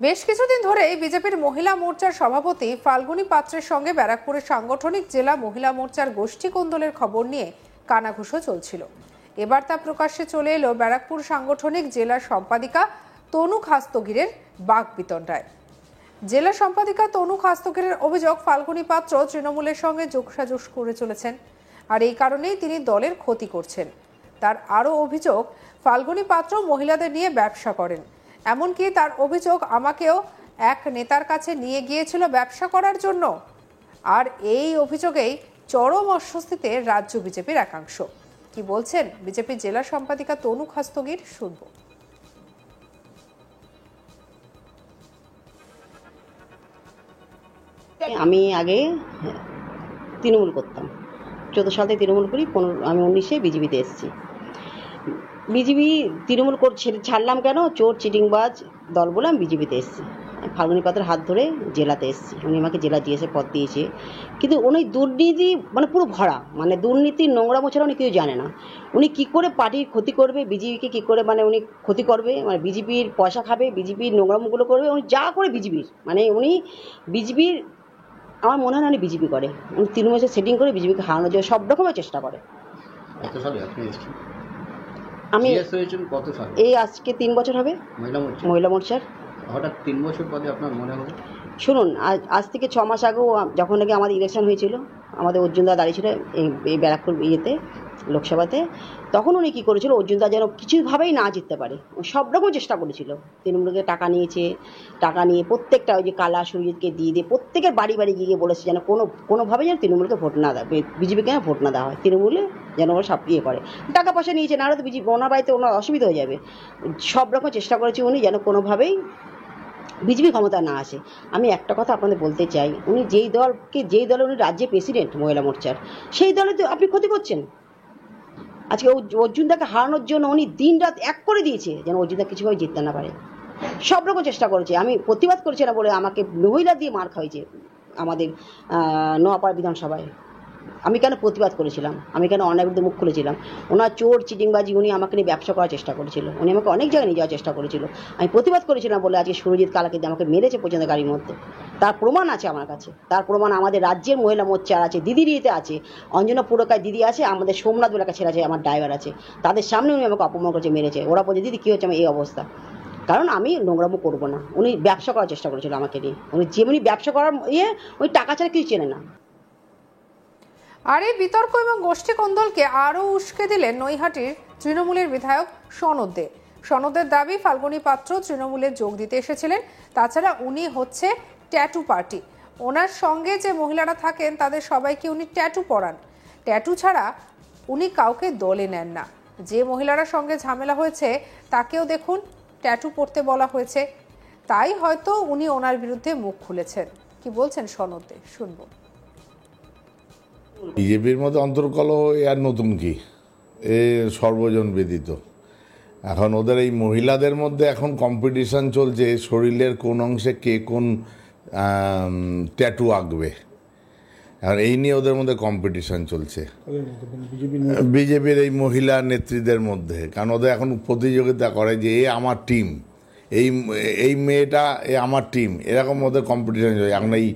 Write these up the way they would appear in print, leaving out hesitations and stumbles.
বেশ কিছুদিন ধরেই বিজেপির মহিলা মোর্চার সভাপতি ফাল্গুনী পাত্রের সঙ্গে ব্যারাকপুরের সাংগঠনিক জেলা মহিলা মোর্চার গোষ্ঠী কোন্দলের খবর নিয়ে কানাঘুষো চলছিল। এবার তা প্রকাশ্যে চলে এলো ব্যারাকপুর সাংগঠনিক জেলা সম্পাদিকা তনু খাস্তগিরের বাকবিতণ্ডায়। জেলা সম্পাদিকা তনু খাস্তগিরের অভিযোগ, ফাল্গুনী পাত্র তৃণমূলের সঙ্গে যোগসাজশ করে চলেছেন, আর এই কারণেই তিনি দলের ক্ষতি করছেন। তার আরও অভিযোগ, ফাল্গুনী পাত্র মহিলাদের নিয়ে ব্যবসা করেন। এমনকি তার অভিযোগ, আমাকেও এক নেতার কাছে নিয়ে গিয়েছিল ব্যবসা করার জন্য। আর এই অভিযোগেই চরম অস্বস্তিতে রাজ্য বিজেপির একাংশ। কি বলছেন বিজেপির জেলা সম্পাদিকা তনু খাস্তগির, শুনব। আমি আগে তৃণমূল করতাম, 14 সাল থেকে তৃণমূল করি, আমি 19-এ বিজেপিতে এসেছি। বিজেপি তৃণমূল ছাড়লাম কেন? চোর চিটিংবাজ দল বলে আমি বিজেপিতে এসেছি। ফাল্গুনী পাত্রের হাত ধরে জেলাতে এসেছি। উনি আমাকে জেলা দিয়েছে, পদ দিয়েছে, কিন্তু উনি দুর্নীতি পুরো ভরা, দুর্নীতি নোংরা মোছাড়া উনি কিছু জানে না। উনি কী করে পার্টির ক্ষতি করবে, বিজেপিকে কী করে উনি ক্ষতি করবে, বিজেপির পয়সা খাবে, বিজেপির নোংরামুগুলো করবে, উনি যা করে বিজেপির উনি বিজেপির, আমার মনে হয় না উনি বিজেপি করে। উনি তৃণমূলের সেটিং করে বিজেপিকে হারানোর জন্য সব রকমের চেষ্টা করে। আমি এই আজকে 3 বছর হবে মহিলা মোর্চার। হঠাৎ 3 বছর পরে আপনার মনে হবে? শুনুন, আজ থেকে 6 মাস আগেও যখন নাকি আমাদের ইলেকশন হয়েছিল, আমাদের অর্জুনদা দাঁড়িয়েছিল এই ব্যারাকপুর ইয়েতে, লোকসভাতে, তখন উনি কী করেছিল, অর্জুনদা যেন কিছুভাবেই না জিততে পারে সব রকম চেষ্টা করেছিল। তৃণমূলকে টাকা নিয়ে প্রত্যেকটা ওই যে কালা সুরজিৎকে দিয়ে প্রত্যেকের বাড়ি বাড়ি গিয়ে বলেছে যেন কোনোভাবে যেন তৃণমূলকে ভোট না দেয়, বিজেপিকে যেন ভোট না দেওয়া হয়, তৃণমূলে যেন ওরা সব ইয়ে করে। টাকা পয়সা নিয়েছে, না হলে তো বিজেপি ওনার বাড়িতে ওনার অসুবিধা হয়ে যাবে। সব রকম চেষ্টা করেছে উনি যেন কোনোভাবেই বিজেপি ক্ষমতা না আসে। আমি একটা কথা আপনাদের বলতে চাই, উনি যেই দলে উনি রাজ্যের প্রেসিডেন্ট মহিলা মোর্চার, সেই দলে তো আপনি ক্ষতি করছেন। আজকে অর্জুনদাকে হারানোর জন্য উনি দিন রাত এক করে দিয়েছে যেন অর্জুনদা কিছুভাবে জিততে না পারে। সব রকম চেষ্টা করেছে। আমি প্রতিবাদ করছি না বলে আমাকে মহিলা দিয়ে মার খাইছে আমাদের নোয়াপাড়া বিধানসভায়। আমি কেন প্রতিবাদ করেছিলাম, আমি কেন অন্যায়ের বিরুদ্ধে মুখ খুলেছিলাম? ওনার চোর চিটিংবাজি, উনি আমাকে নিয়ে ব্যবসা করার চেষ্টা করেছিল, উনি আমাকে অনেক জায়গায় নিয়ে যাওয়ার চেষ্টা করেছিল। আমি প্রতিবাদ করেছিলাম বলে আজকে সুরজিৎ কালাকে আমাকে মেরেছে পর্যন্ত গাড়ির মধ্যে। তার প্রমাণ আছে আমার কাছে, তার প্রমাণ আমাদের রাজ্যের মহিলা মোর্চার আছে, দিদিরিতে আছে, অঞ্জনা পুরকায় দিদি আছে, আমাদের সোমনাথ বলে ছেলে আছে, আমার ড্রাইভার আছে, তাদের সামনে উনি আমাকে অপমান করেছে, মেরেছে। ওরা বলছে দিদি কী হচ্ছে আমার এই অবস্থা, কারণ আমি নোংরামো করবো না। উনি ব্যবসা করার চেষ্টা করেছিল আমাকে নিয়ে। উনি যেমনি ব্যবসা করার ওই টাকা ছাড়া কিছু চেনে না। আর এই বিতর্ক এবং গোষ্ঠী কোন্দলকে আরও উস্কে দিলেন নৈহাটির তৃণমূলের বিধায়ক সনদ দে। সনদের দাবি, ফাল্গুনী পাত্র তৃণমূলে যোগ দিতে এসেছিলেন। তাছাড়া উনি হচ্ছে ট্যাটু পার্টি, ওনার সঙ্গে যে মহিলারা থাকেন তাদের সবাইকে উনি ট্যাটু পরান। ট্যাটু ছাড়া উনি কাউকে দলে নেন না। যে মহিলারা সঙ্গে ঝামেলা হয়েছে তাকেও দেখুন ট্যাটু পরতে বলা হয়েছে, তাই হয়তো উনি ওনার বিরুদ্ধে মুখ খুলেছেন। কি বলছেন সনদ দে, শুনবো। বিজেপির মধ্যে অন্তর্কলহ আর নতুন কি, এ সর্বজন বিদিত। এখন ওদের এই মহিলাদের মধ্যে এখন কম্পিটিশন চলছে, শরীরের কোন অংশে কে কোন ট্যাটু আঁকবে। এখন এই নিয়ে ওদের মধ্যে কম্পিটিশন চলছে বিজেপির এই মহিলা নেত্রীদের মধ্যে। কারণ ওদের এখন প্রতিযোগিতা করে যে এ আমার টিম, এই মেয়েটা এ আমার টিম, এরকম ওদের কম্পিটিশন চলছে। এখন এই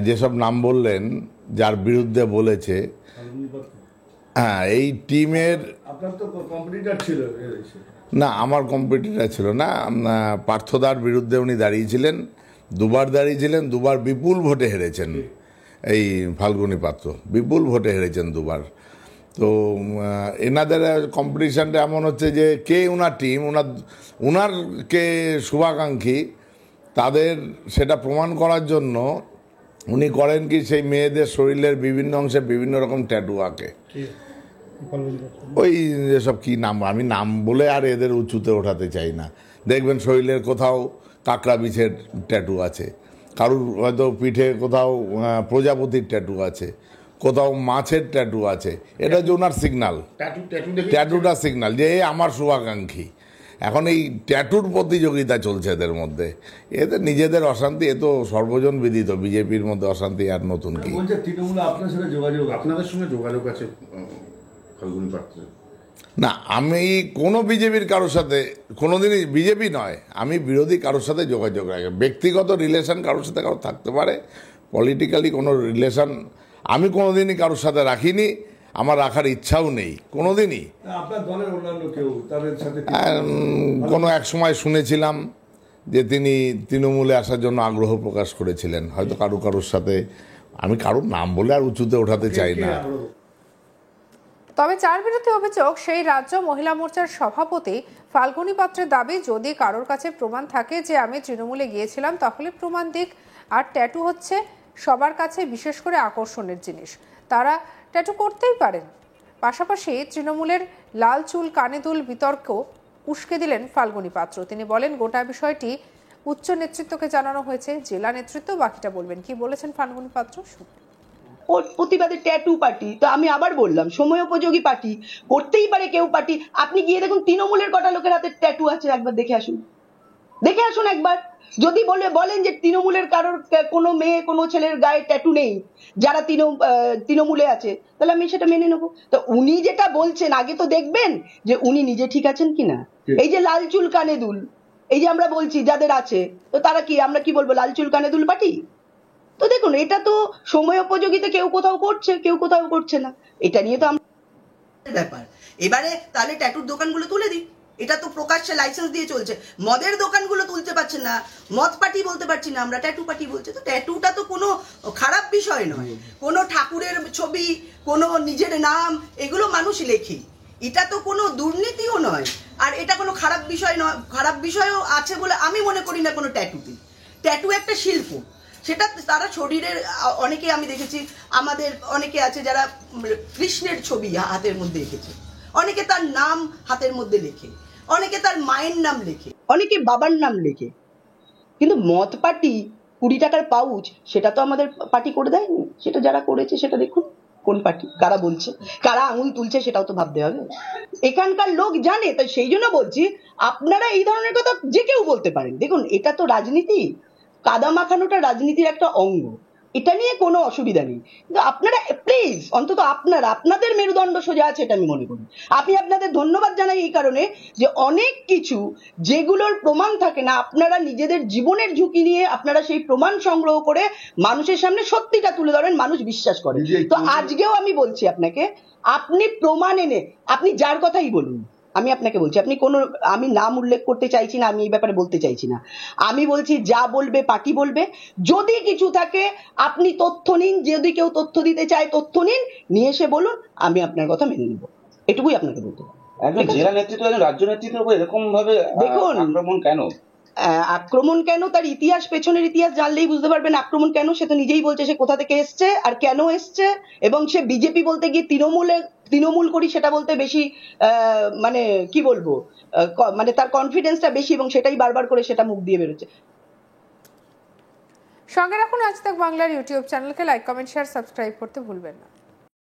যেসব নাম বললেন যার বিরুদ্ধে বলেছে, হ্যাঁ, এই টিমের আপনার তো কম্পিটিটর ছিল না, আমার কম্পিটিটর ছিল না। পার্থদার বিরুদ্ধে উনি দাঁড়িয়েছিলেন, দুবার দাঁড়িয়েছিলেন, দুবার বিপুল ভোটে হেরেছেন। এই ফাল্গুনী পাত্র বিপুল ভোটে হেরেছেন দুবার। তো এনাদের কম্পিটিশানটা এমন হচ্ছে যে কে ওনার টিম, ওনার কে শুভাকাঙ্ক্ষী, তাদের সেটা প্রমাণ করার জন্য উনি করেন কি, সেই মেয়েদের শরীরের বিভিন্ন অংশে বিভিন্ন রকম ট্যাটু আঁকে। ওই যেসব কি নাম, আমি নাম বলে আর এদের উঁচুতে ওঠাতে চাই না। দেখবেন শরীরের কোথাও কাঁকড়া বিছের ট্যাটু আছে, কারুর হয়তো পিঠে কোথাও প্রজাপতির ট্যাটু আছে, কোথাও মাছের ট্যাটু আছে। এটা হচ্ছে ওনার সিগনাল, ট্যাটুটা সিগনাল যে আমার শুভাকাঙ্ক্ষী। এখন এই ট্যাটুর প্রতিযোগিতা চলছে এদের মধ্যে, এদের নিজেদের অশান্তি, এ তো সর্বজন বিদিত। বিজেপির মধ্যে অশান্তি আর নতুন কি? তৃণমূল আপনাদের সঙ্গে যোগাযোগ আছে ফাল্গুনী পাত্রের, না, আমি কোনো বিজেপির কারোর সাথে কোনোদিনই বিজেপি নয়, আমি বিরোধী কারোর সাথে যোগাযোগ রাখি। ব্যক্তিগত রিলেশন কারোর সাথে কারোর থাকতে পারে, পলিটিক্যালি কোনো রিলেশন আমি কোনোদিনই কারোর সাথে রাখিনি, আমার রাখার ইচ্ছাও নেই কোনোদিনই। আপনার দলের অন্যান্য কেউ তাদের সাথে কোনো এক সময় শুনেছিলাম যে তিনি তৃণমূলে আসার জন্য আগ্রহ প্রকাশ করেছিলেন, হয়তো কারোর সাথে, আমি কারোর নাম বলে আর উঁচুতে ওঠাতে চাই না। তবে যার বিরুদ্ধে অভিযোগ সেই রাজ্য মহিলা মোর্চার সভাপতি ফাল্গুনী পাত্রের দাবি, যদি কারোর কাছে প্রমাণ থাকে যে আমি তৃণমূলে গিয়েছিলাম তাহলে প্রমাণ দিক। আর ট্যাটু হচ্ছে সবার কাছে বিশেষ করে আকর্ষণের জিনিস, তারা ট্যাটু করতেই পারেন। পাশাপাশি তৃণমূলের লাল চুল কানে দুল বিতর্ক উস্কে দিলেন ফাল্গুনী পাত্র। তিনি বলেন, গোটা বিষয়টি উচ্চ নেতৃত্বকে জানানো হয়েছে, জেলা নেতৃত্ব বাকিটা বলবেন। কি বলেছেন ফাল্গুনী পাত্র? প্রতিবাদের ট্যাটু পার্টি, তো আমি আবার বললাম সময়োপযোগী পার্টি করতেই পারে কেউ পার্টি। আপনি গিয়ে দেখুন তৃণমূলের কটা লোকের হাতে ট্যাটু আছে, একবার দেখে আসুন একবার। যদি বলেন যে তৃণমূলের কারোর কোনো মেয়ে কোনো ছেলের গায়ে ট্যাটু নেই যারা তৃণমূলে আছে, তাহলে আমি সেটা মেনে নেবো। তো উনি যেটা বলছেন আগে তো দেখবেন যে উনি নিজে ঠিক আছেন কিনা। এই যে লাল চুল কানে দুল, এই যে আমরা বলছি যাদের আছে, তো তারা কি, আমরা কি বলবো লাল চুল কানে দুল পার্টি? তো দেখুন, এটা তো সময় উপযোগিতা, কেউ কোথাও করছে কেউ কোথাও করছে না, এটা নিয়ে তো আমরা ব্যাপার। এবারে তাহলে ট্যাটুর দোকানগুলো তুলে দিই, এটা তো প্রকাশ্যে লাইসেন্স দিয়ে চলছে। মদের দোকানগুলো তুলতে পারছে না, মদ পার্টি বলতে পারছি না আমরা, ট্যাটু পার্টি বলছে। তো ট্যাটুটা তো কোনো খারাপ বিষয় নয়, কোনো ঠাকুরের ছবি, কোনো নিজের নাম, এগুলো মানুষ লেখে, এটা তো কোনো দুর্নীতিও নয়, আর এটা কোনো খারাপ বিষয় নয়। খারাপ বিষয়ও আছে বলে আমি মনে করি না কোনো ট্যাটুতে। ট্যাটু একটা শিল্প, সেটা তারা শরীরের, অনেকে আমি দেখেছি আমাদের অনেকে আছে যারা কৃষ্ণের ছবি হাতের মধ্যে রেখেছে, অনেকে তার নাম হাতের মধ্যে লেখে, অনেকে তার মায়ের নাম লেখে, অনেকে বাবার নাম লেখে। কিন্তু মদ পার্টি 20 টাকার পাউচ, সেটা তো আমাদের পার্টি করে দেয়নি। সেটা যারা করেছে সেটা দেখুন কোন পার্টি, কারা বলছে, কারা আঙুল তুলছে, সেটাও তো ভাবতে হবে। এখানকার লোক জানে, তাই সেই জন্য বলছি আপনারা এই ধরনের কথা যে কেউ বলতে পারেন। দেখুন, এটা তো রাজনীতি, কাদা মাখানোটা রাজনীতির একটা অঙ্গ, এটা নিয়ে কোনো অসুবিধা নেই। কিন্তু আপনারা প্লিজ অন্তত আপনাদের মেরুদণ্ড সোজা আছে, এটা আমি মনে করি। আমি আপনাদের ধন্যবাদ জানাই এই কারণে যে অনেক কিছু যেগুলোর প্রমাণ থাকে না, আপনারা নিজেদের জীবনের ঝুঁকি নিয়ে আপনারা সেই প্রমাণ সংগ্রহ করে মানুষের সামনে সত্যিটা তুলে ধরেন, মানুষ বিশ্বাস করে। তো আজকেও আমি বলছি আপনাকে, আপনি প্রমাণ এনে, আপনি যার কথাই বলুন, আমি আপনাকে বলছি, আমি নাম উল্লেখ করতে চাইছি না, আমি এই ব্যাপারে বলতে চাইছি না। আমি বলছি যা বলবে পার্টি বলবে। যদি কিছু থাকে আপনি তথ্য নিন, যদি কেউ তথ্য দিতে চায় তথ্য নিয়ে এসে বলুন, আমি আপনার কথা মেনে নেব। এটুকুই আপনাকে বলতে হবে। একজন জেলা নেতৃত্ব, একজন রাজ্য নেতৃত্বের উপর এরকম ভাবে দেখুন আক্রমণ কেন, তার ইতিহাস, পেছনের ইতিহাস জানলেই বুঝতে পারবেন আক্রমণ কেন। সে তো নিজেই বলছে সে কোথা থেকে এসছে আর কেন এসছে, এবং সে বিজেপি বলতে গিয়ে তৃণমূল করি সেটা বলতে বেশি মানে কি বলবো, মানে তার কনফিডেন্সটা বেশি, এবং সেটাই বারবার করে সেটা মুখ দিয়ে বেরোচ্ছে। সঙ্গে রাখুন আজ তাক বাংলার ইউটিউব চ্যানেলকে, লাইক কমেন্ট শেয়ার সাবস্ক্রাইব করতে ভুলবেন না।